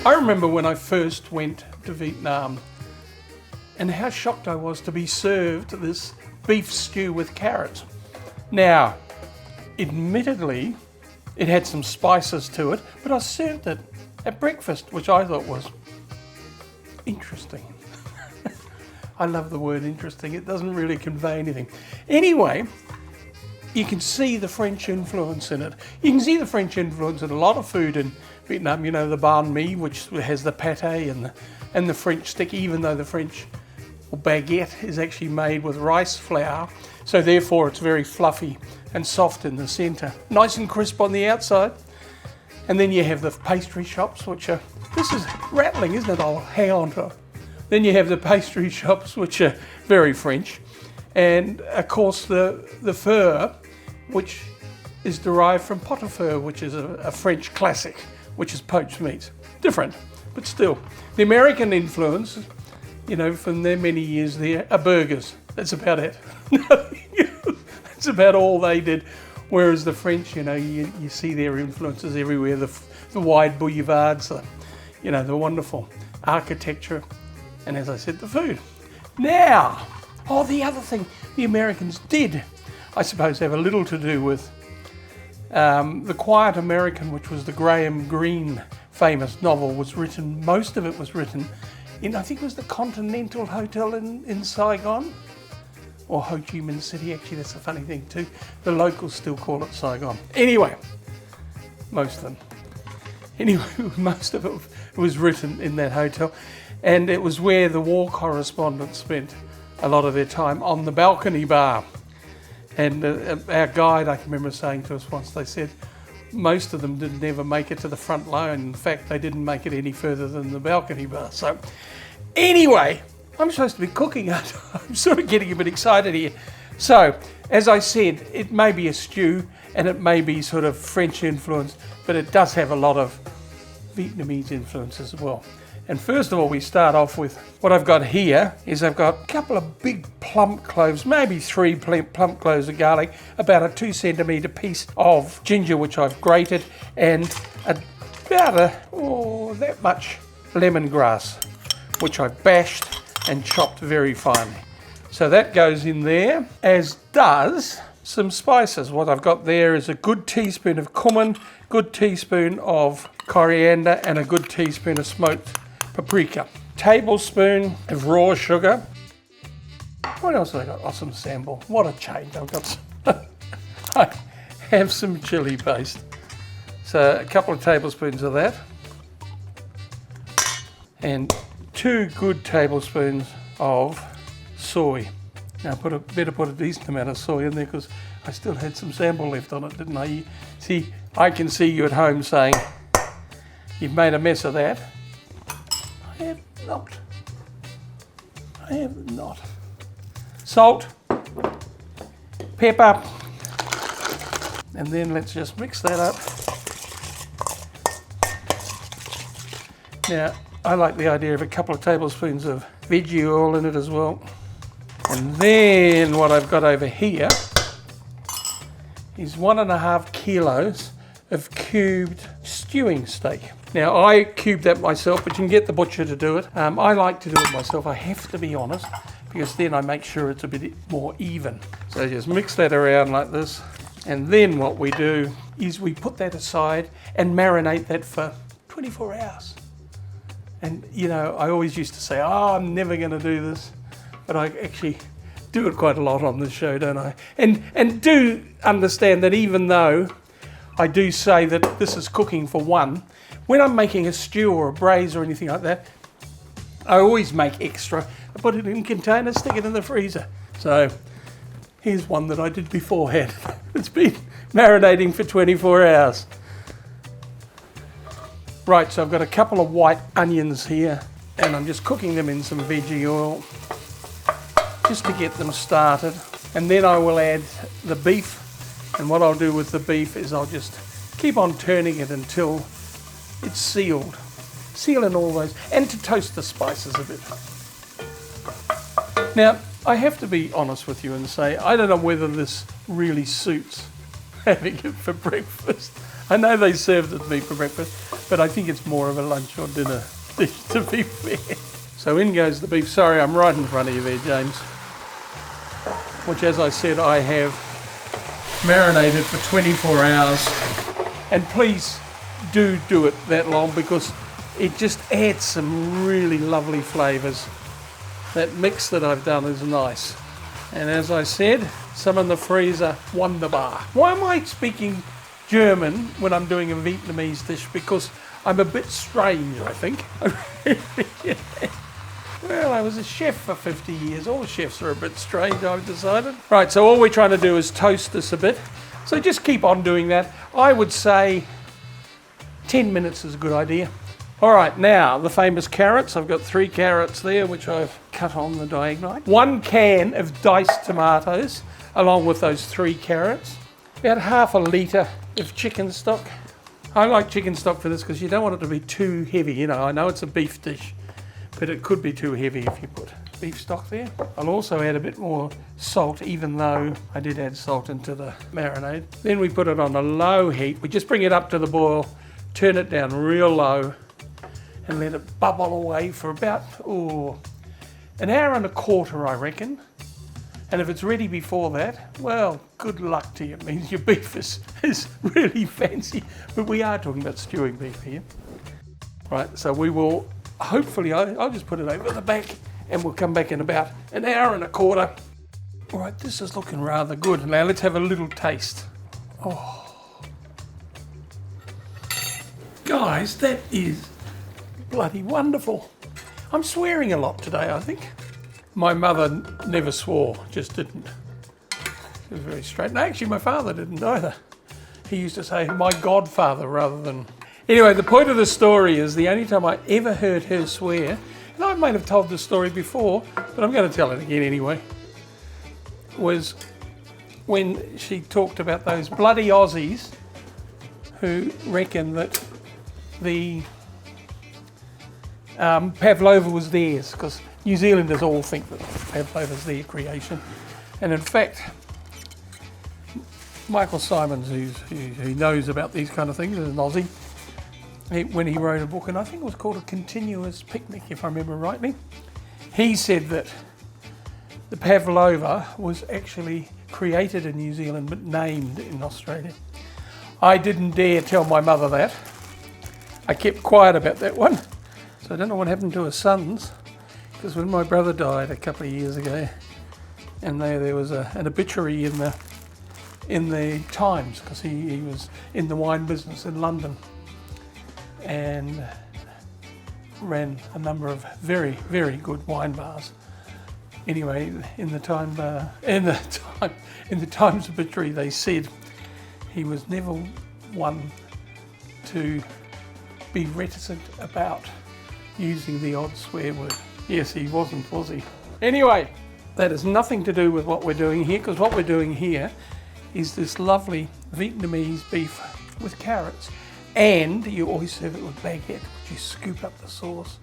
I remember when I first went to Vietnam and how shocked I was to be served this beef stew with carrots. Now, admittedly, it had some spices to it, but I served it at breakfast, which I thought was interesting. I love the word interesting. It doesn't really convey anything. Anyway, you can see the French influence in it. You can see the French influence in a lot of food in Vietnam. You know, the banh mi, which has the pate and the French stick, even though the French baguette is actually made with rice flour. So therefore it's very fluffy and soft in the centre. Nice and crisp on the outside. And then you have the pastry shops, which are, this is rattling, isn't it? I'll hang on to it. Then you have the pastry shops, which are very French. And of course the pho, which is derived from pot au feu, which is a French classic, which is poached meats. Different, but still. The American influence, you know, from their many years there, are burgers. That's about it. That's about all they did. Whereas the French, you know, you see their influences everywhere. The wide boulevards, the wonderful architecture, and as I said, the food. Now, the other thing the Americans did, I suppose, have a little to do with The Quiet American, which was the Graham Greene famous novel, was written, most of it was written in, I think it was the Continental Hotel in Saigon, or Ho Chi Minh City. Actually, that's a funny thing too. The locals still call it Saigon. Anyway, most of them. Anyway, most of it was written in that hotel, and it was where the war correspondents spent a lot of their time, on the balcony bar. And our guide, I can remember saying to us once, they said most of them didn't ever make it to the front line. In fact, they didn't make it any further than the balcony bar. So anyway, I'm supposed to be cooking. I'm sort of getting a bit excited here. So, as I said, it may be a stew and it may be sort of French influenced, but it does have a lot of Vietnamese influence as well. And first of all, we start off with what I've got here is I've got a couple of big plump cloves, maybe 3 plump cloves of garlic, about a 2 centimetre piece of ginger, which I've grated, and about that much lemongrass, which I've bashed and chopped very finely. So that goes in there, as does some spices. What I've got there is a good teaspoon of cumin, good teaspoon of coriander, and a good teaspoon of smoked paprika. Tablespoon of raw sugar. What else have I got? Oh, some sambal. What a change. I've got some I have some chili paste. So a couple of tablespoons of that. And 2 good tablespoons of soy. Now better put a decent amount of soy in there, because I still had some sambal left on it, didn't I? See, I can see you at home saying, you've made a mess of that. I have not. I have not. Salt, pepper, and then let's just mix that up. Now, I like the idea of a couple of tablespoons of veggie oil in it as well. And then what I've got over here is 1.5 kilos of cubed stewing steak. Now, I cube that myself, but you can get the butcher to do it. I like to do it myself, I have to be honest, because then I make sure it's a bit more even. So just mix that around like this. And then what we do is we put that aside and marinate that for 24 hours. And, you know, I always used to say, I'm never going to do this. But I actually do it quite a lot on this show, don't I? And do understand that even though I do say that this is cooking for one, when I'm making a stew or a braise or anything like that, I always make extra. I put it in containers, stick it in the freezer. So here's one that I did beforehand. It's been marinating for 24 hours. Right, so I've got a couple of white onions here, and I'm just cooking them in some veggie oil just to get them started. And then I will add the beef, and what I'll do with the beef is I'll just keep on turning it until it's sealed. Seal in all those, and to toast the spices a bit. Now, I have to be honest with you and say, I don't know whether this really suits having it for breakfast. I know they served it to me for breakfast, but I think it's more of a lunch or dinner dish, to be fair. So in goes the beef. Sorry, I'm right in front of you there, James. Which, as I said, I have marinated for 24 hours. And please do it that long, because it just adds some really lovely flavours. That mix that I've done is nice. And as I said, some in the freezer, wunderbar. Why am I speaking German when I'm doing a Vietnamese dish? Because I'm a bit strange, I think. Well, I was a chef for 50 years. All chefs are a bit strange, I've decided. Right, so all we're trying to do is toast this a bit. So just keep on doing that. I would say 10 minutes is a good idea. All right, now the famous carrots. I've got 3 carrots there, which I've cut on the diagonal. 1 can of diced tomatoes, along with those 3 carrots. About half a litre of chicken stock. I like chicken stock for this because you don't want it to be too heavy. You know, I know it's a beef dish, but it could be too heavy if you put beef stock there. I'll also add a bit more salt, even though I did add salt into the marinade. Then we put it on a low heat. We just bring it up to the boil, turn it down real low, and let it bubble away for about an hour and a quarter, I reckon. And if it's ready before that, well, good luck to you. It means your beef is really fancy. But we are talking about stewing beef here. Right, so we will, hopefully, I'll just put it over the back, and we'll come back in about an hour and a quarter. All right, this is looking rather good. Now let's have a little taste. Oh, guys, that is bloody wonderful. I'm swearing a lot today, I think. My mother never swore, just didn't. It was very straight. No, actually, my father didn't either. He used to say, my godfather, rather than... Anyway, the point of the story is the only time I ever heard her swear, and I might have told this story before, but I'm going to tell it again anyway, was when she talked about those bloody Aussies who reckon that the pavlova was theirs, because New Zealanders all think that pavlova's their creation. And in fact, Michael Simons, who knows about these kind of things, is an Aussie, when he wrote a book, and I think it was called A Continuous Picnic, if I remember rightly, he said that the pavlova was actually created in New Zealand but named in Australia. I didn't dare tell my mother that. I kept quiet about that one. So I don't know what happened to her sons, because when my brother died a couple of years ago, and there was an obituary in the Times, because he was in the wine business in London and ran a number of very, very good wine bars. Anyway, in the Times obituary, they said he was never one to be reticent about using the odd swear word. Yes, he wasn't, was he? Anyway, that has nothing to do with what we're doing here, because what we're doing here is this lovely Vietnamese beef with carrots. And you always serve it with baguette, which you scoop up the sauce.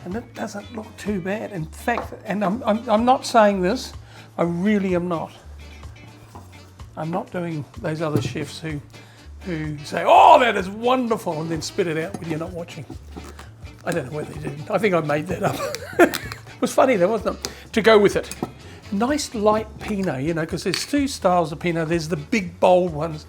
And it doesn't look too bad. In fact, and I'm not saying this, I really am not. I'm not doing those other chefs who say, oh, that is wonderful, and then spit it out when you're not watching. I don't know whether they did. I think I made that up. It was funny though, wasn't it? To go with it. Nice light Pinot, you know, because there's 2 styles of Pinot. There's the big bold ones,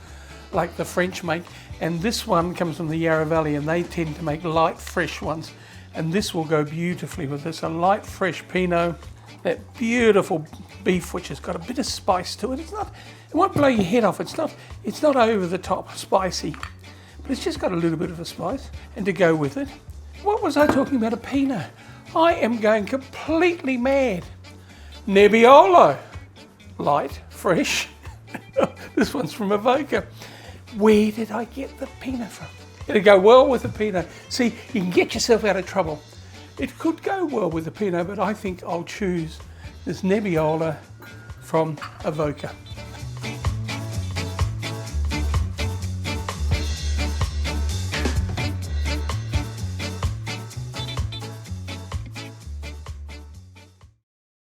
like the French make, and this one comes from the Yarra Valley, and they tend to make light, fresh ones. And this will go beautifully with this. A light, fresh Pinot, that beautiful beef, which has got a bit of spice to it. It won't blow your head off. It's not over the top spicy, but it's just got a little bit of a spice. And to go with it, what was I talking about? A Pinot. I am going completely mad. Nebbiolo. Light, fresh. This one's from Avoca. Where did I get the Pinot from? It'll go well with the Pinot. See, you can get yourself out of trouble. It could go well with the Pinot, but I think I'll choose this Nebbiolo from Avoca.